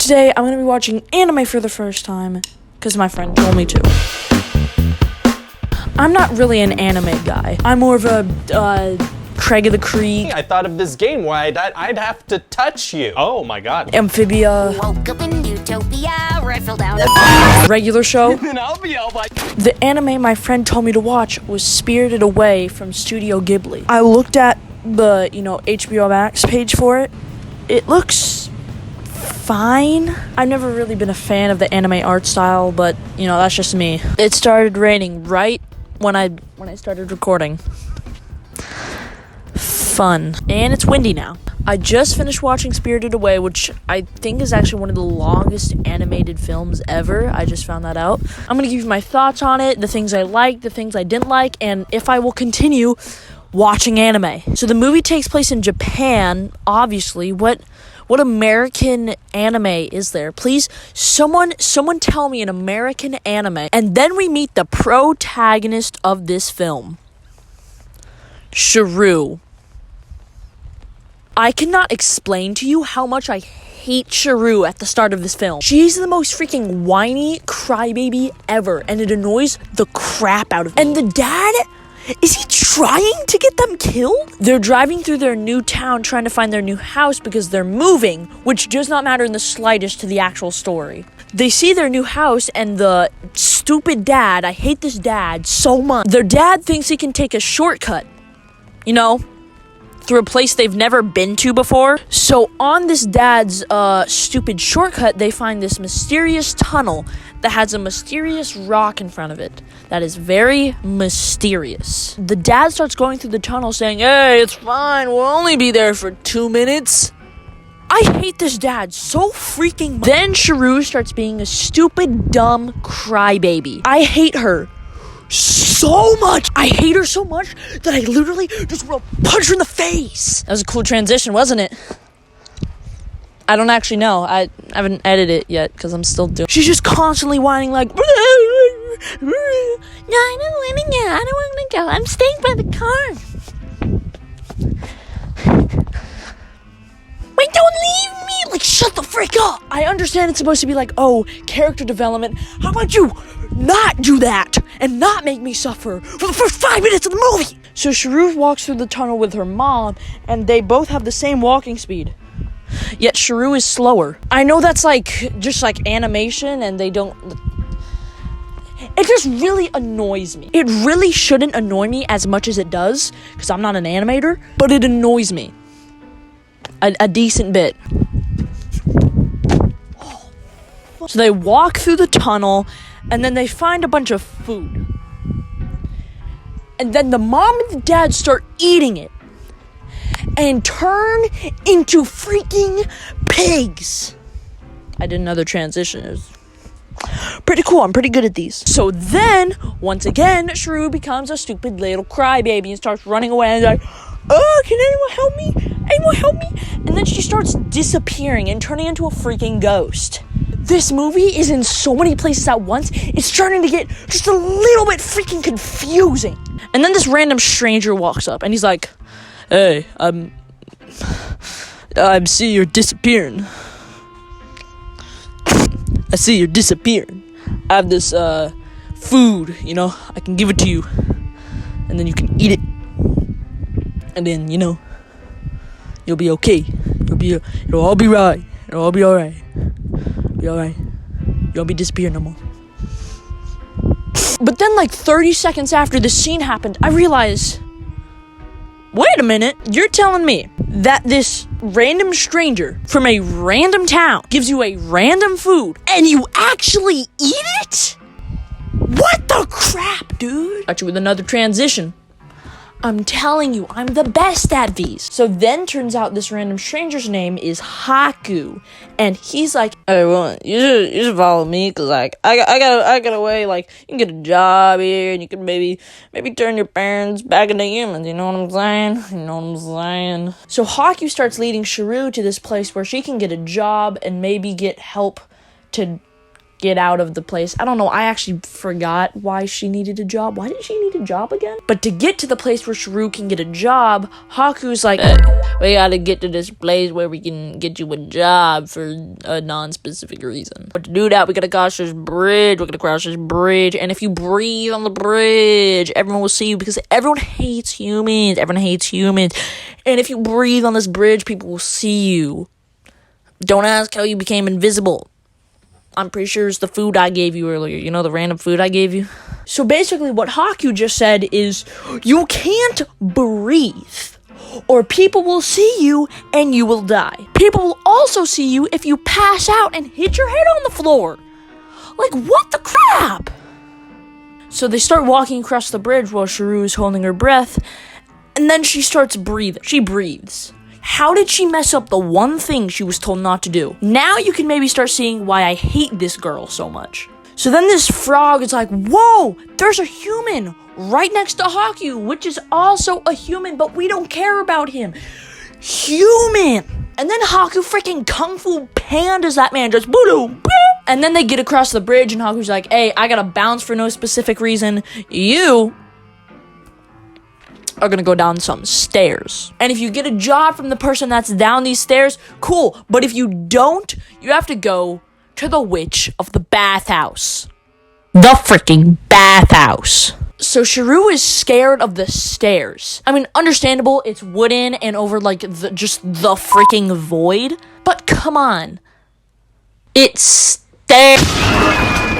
Today, I'm going to be watching anime for the first time, because my friend told me to. I'm not really an anime guy. I'm more of a, Craig of the Creek. I thought of this game where I'd have to touch you. Oh my god. Amphibia. Woke up in Utopia, rifle down Regular show. And I'll be all like... The anime my friend told me to watch was Spirited Away from Studio Ghibli. I looked at the, HBO Max page for it. It looks fine. I've never really been a fan of the anime art style, but, that's just me. It started raining right when I started recording. Fun. And it's windy now. I just finished watching Spirited Away, which I think is actually one of the longest animated films ever. I just found that out. I'm going to give you my thoughts on it, the things I liked, the things I didn't like, and if I will continue watching anime. So the movie takes place in Japan, obviously. What American anime is there? Please, someone tell me an American anime. And then we meet the protagonist of this film, Shiru. I cannot explain to you how much I hate Shiru at the start of this film. She's the most freaking whiny crybaby ever, and it annoys the crap out of me. And the dad, is he trying to get them killed? They're driving through their new town trying to find their new house because they're moving, which does not matter in the slightest to the actual story. They see their new house and the stupid dad, I hate this dad so much. Their dad thinks he can take a shortcut, through a place they've never been to before. So on this dad's stupid shortcut, they find this mysterious tunnel that has a mysterious rock in front of it. That is very mysterious. The dad starts going through the tunnel saying, "Hey, it's fine, we'll only be there for 2 minutes." I hate this dad so freaking much. Then Shiru starts being a stupid, dumb crybaby. I hate her so much. I hate her so much that I literally just want to punch her in the face. That was a cool transition, wasn't it? I don't actually know. I haven't edited it yet because I'm still doing. She's just constantly whining like, "No, I don't want to go. I don't want to go. I'm staying by the car. Wait, don't leave me!" Like, shut the frick up. I understand it's supposed to be like, oh, character development. How about you not do that and not make me suffer for the first 5 minutes of the movie? So Shiru walks through the tunnel with her mom, and they both have the same walking speed. Yet Shiru is slower. I know that's just like animation, and they don't... It just really annoys me. It really shouldn't annoy me as much as it does, because I'm not an animator, but it annoys me. A decent bit. So they walk through the tunnel, and then they find a bunch of food. And then the mom and the dad start eating it and turn into freaking pigs. I did another transition. It was pretty cool. I'm pretty good at these. So then, once again, Shiru becomes a stupid little crybaby and starts running away and is like, "Oh, can anyone help me? Anyone help me?" And then she starts disappearing and turning into a freaking ghost. This movie is in so many places at once, it's starting to get just a little bit freaking confusing. And then this random stranger walks up and he's like, "Hey, I see you're disappearing. I see you're disappearing. I have this, food, I can give it to you. And then you can eat it. And then, you'll be okay. It'll all be right. It'll all be alright. Be alright. You won't be disappearing no more." But then 30 seconds after this scene happened, I realized, wait a minute, you're telling me that this random stranger from a random town gives you a random food and you actually eat it? What the crap, dude? Got you with another transition. I'm telling you, I'm the best at these. So then turns out this random stranger's name is Haku. And he's like, "Hey, well, you should follow me, because, I got a way, you can get a job here, and you can maybe turn your parents back into humans, you know what I'm saying? So Haku starts leading Shiru to this place where she can get a job and maybe get help to get out of the place. I don't know. I actually forgot why she needed a job. Why did she need a job again? But to get to the place where Shiru can get a job, Haku's like, we gotta get to this place where we can get you a job for a non-specific reason. But to do that, we gotta cross this bridge. We're gonna cross this bridge. And if you breathe on the bridge, everyone will see you because everyone hates humans. Everyone hates humans. And if you breathe on this bridge, people will see you. Don't ask how you became invisible. I'm pretty sure it's the food I gave you earlier. You know, the random food I gave you? So basically what Haku just said is, you can't breathe, or people will see you and you will die. People will also see you if you pass out and hit your head on the floor. Like, what the crap? So they start walking across the bridge while Shiru is holding her breath, and then she starts breathing. She breathes. How did she mess up the one thing she was told not to do? Now you can maybe start seeing why I hate this girl so much. So then this frog is like, whoa, there's a human right next to Haku, which is also a human, but we don't care about him. Human! And then Haku freaking Kung Fu pandas that man, just boom. And then they get across the bridge and Haku's like, hey, I gotta bounce for no specific reason. You are gonna go down some stairs. And if you get a job from the person that's down these stairs, cool. But if you don't, you have to go to the witch of the bathhouse. The freaking bathhouse. So Shiru is scared of the stairs. I mean, understandable, it's wooden and over like just the freaking void. But come on. It's stairs.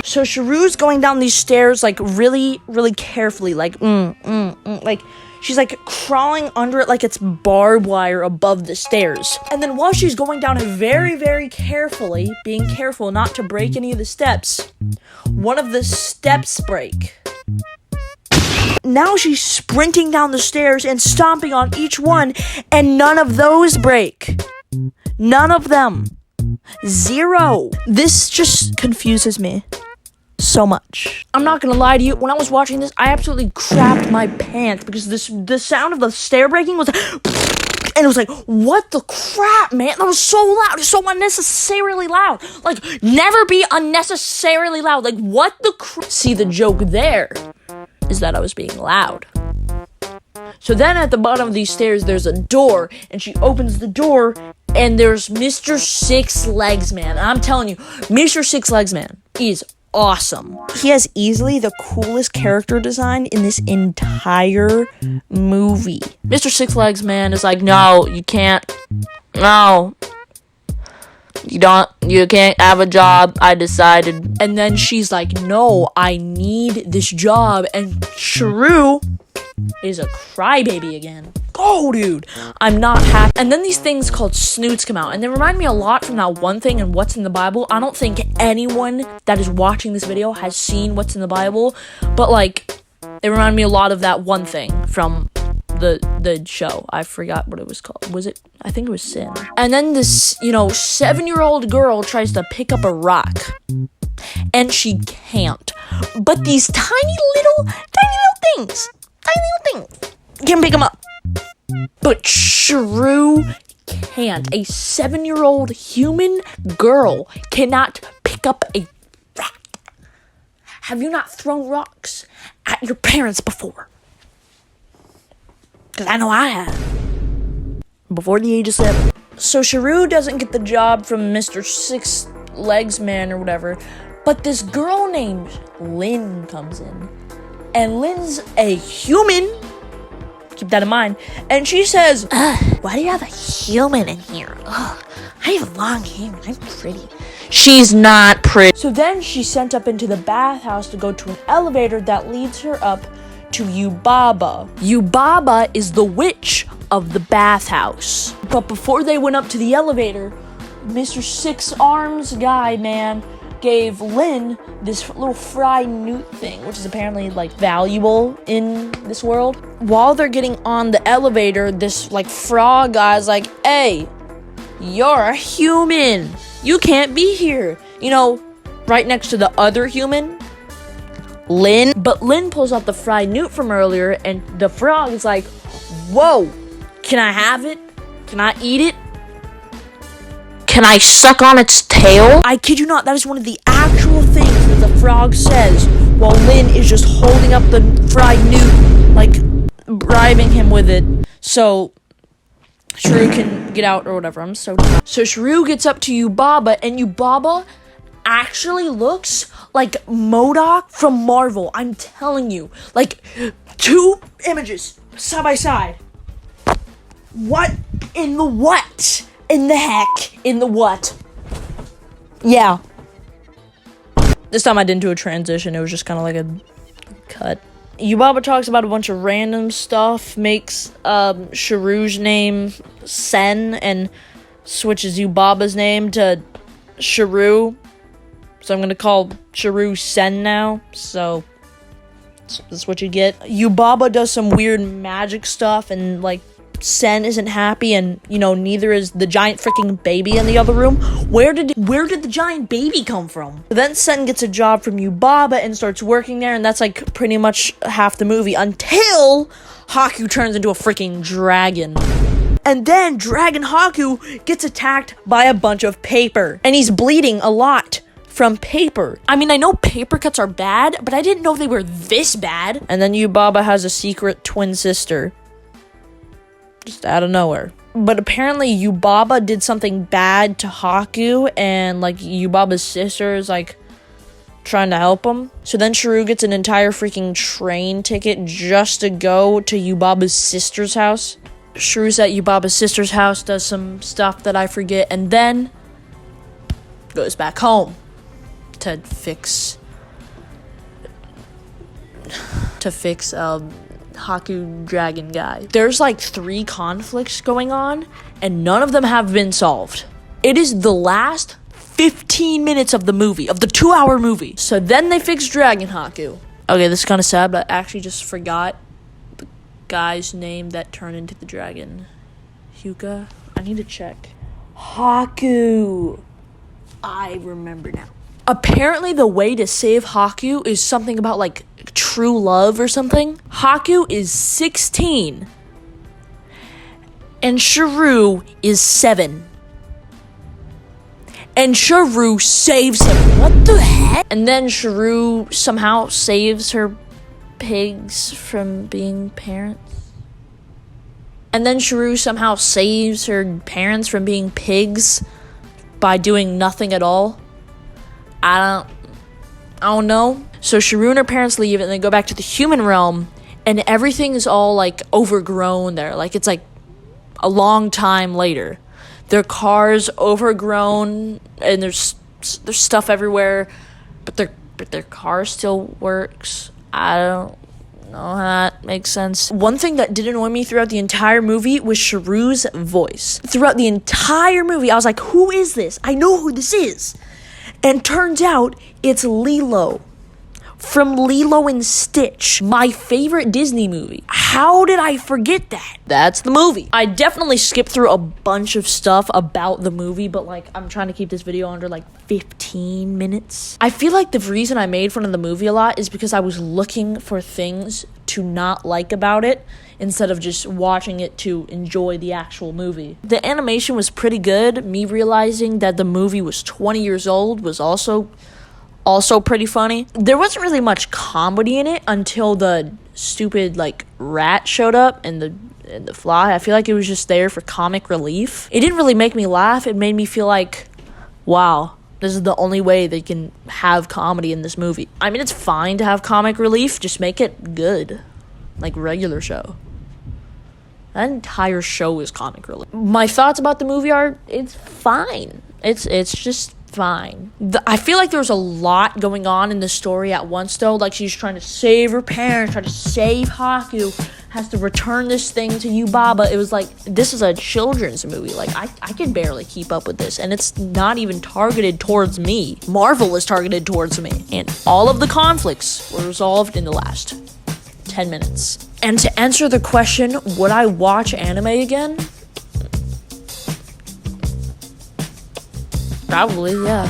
So Shiru's going down these stairs like really, really carefully. Like, like she's like crawling under it like it's barbed wire above the stairs. And then while she's going down it very, very carefully, being careful not to break any of the steps, one of the steps break. Now she's sprinting down the stairs and stomping on each one, and none of those break. None of them. Zero. This just confuses me so much. I'm not gonna lie to you, when I was watching this, I absolutely crapped my pants because the sound of the stair breaking was and it was like, what the crap, man? That was so loud. It's so unnecessarily loud. Like, never be unnecessarily loud. Like, what the crap? See, the joke there is that I was being loud. So then at the bottom of these stairs, there's a door, and she opens the door, and there's Mr. Six Legs Man. And I'm telling you, Mr. Six Legs Man is awesome. He has easily the coolest character design in this entire movie. Mr. Six Legs Man is like, no, you can't. No. You can't have a job, I decided. And then she's like, no, I need this job. And Shiru is a crybaby again. Oh, dude, I'm not happy. And then these things called snoots come out, and they remind me a lot from that one thing in What's in the Bible. I don't think anyone that is watching this video has seen What's in the Bible, but like, they remind me a lot of that one thing from the show. I forgot what it was called. Was it? I think it was Sin. And then this, 7-year-old girl tries to pick up a rock, and she can't. But these tiny little things can pick them up. But Shiru can't. A 7-year-old human girl cannot pick up a rock. Have you not thrown rocks at your parents before? Because I know I have. Before the age of 7. So Shiru doesn't get the job from Mr. Six Legs Man or whatever, but this girl named Lynn comes in. And Lynn's a human. Keep that in mind. And she says, why do you have a human in here? Ugh, I have long hair and I'm pretty. She's not pretty. So then she's sent up into the bathhouse to go to an elevator that leads her up to Yubaba. Yubaba is the witch of the bathhouse. But before they went up to the elevator, Mr. Six Arms guy, man, gave Lynn this little fried newt thing, which is apparently like valuable in this world. While they're getting on the elevator, this like frog guy's like, hey, you're a human. You can't be here. Right next to the other human, Lynn. But Lynn pulls out the fried newt from earlier, and the frog is like, whoa, can I have it? Can I eat it? Can I suck on its tail? I kid you not, that is one of the actual things that the frog says, while Lin is just holding up the fried newt, like bribing him with it, so Shrew can get out or whatever. I'm so tired. So Shrew gets up to Yubaba, and Yubaba actually looks like MODOK from Marvel. I'm telling you. Like, 2 images side by side. What in the what? In the heck? In the what? Yeah. This time I didn't do a transition. It was just kind of like a cut. Yubaba talks about a bunch of random stuff, makes Shrew's name Sen, and switches Yubaba's name to Shrew. So I'm going to call Shrew Sen now. So that's what you get. Yubaba does some weird magic stuff, and like Sen isn't happy, and you know, neither is the giant freaking baby in the other room. Where did the giant baby come from? Then Sen gets a job from Yubaba and starts working there, and that's like pretty much half the movie until Haku turns into a freaking dragon. And then Dragon Haku gets attacked by a bunch of paper, and he's bleeding a lot from paper. I mean, I know paper cuts are bad, but I didn't know they were this bad. And then Yubaba has a secret twin sister. Just out of nowhere. But apparently Yubaba did something bad to Haku, and like Yubaba's sister is like trying to help him. So then Shrew gets an entire freaking train ticket just to go to Yubaba's sister's house. Shrew's at Yubaba's sister's house, does some stuff that I forget, and then goes back home to fix Haku dragon guy. There's like 3 conflicts going on, and none of them have been solved. It is the last 15 minutes of the movie, of the 2-hour movie. So then they fix Dragon Haku. Okay, this is kind of sad, but I actually just forgot the guy's name that turned into the dragon. Hyuga? I need to check. Haku. I remember now. Apparently the way to save Haku is something about like true love or something. Haku is 16 and Shrew is 7. And Shrew saves him. What the heck? And then Shrew somehow saves her pigs from being parents. And then Shrew somehow saves her parents from being pigs by doing nothing at all. I don't know. So Shrew and her parents leave, and they go back to the human realm, and everything is all like overgrown there. Like it's like a long time later. Their car's overgrown, and there's stuff everywhere, but their car still works. I don't know how that makes sense. One thing that did annoy me throughout the entire movie was Shrew's voice. Throughout the entire movie, I was like, who is this? I know who this is. And turns out it's Lilo from Lilo and Stitch, my favorite Disney movie. How did I forget that? That's the movie. I definitely skipped through a bunch of stuff about the movie, but like I'm trying to keep this video under like 15 minutes. I feel like the reason I made fun of the movie a lot is because I was looking for things to not like about it instead of just watching it to enjoy the actual movie. The animation was pretty good. Me realizing that the movie was 20 years old was also pretty funny. There wasn't really much comedy in it until the stupid like rat showed up and the fly. I feel like it was just there for comic relief. It didn't really make me laugh. It made me feel like, wow, this is the only way they can have comedy in this movie. I mean, it's fine to have comic relief, just make it good. Like regular show. That entire show is comic relief. My thoughts about the movie are, it's fine. It's just fine. I feel like there's a lot going on in the story at once, though. Like, she's trying to save her parents, trying to save Haku, has to return this thing to Yubaba. It was like, this is a children's movie. Like, I can barely keep up with this, and it's not even targeted towards me. Marvel is targeted towards me. And all of the conflicts were resolved in the last 10 minutes. And to answer the question, would I watch anime again? Probably, yeah.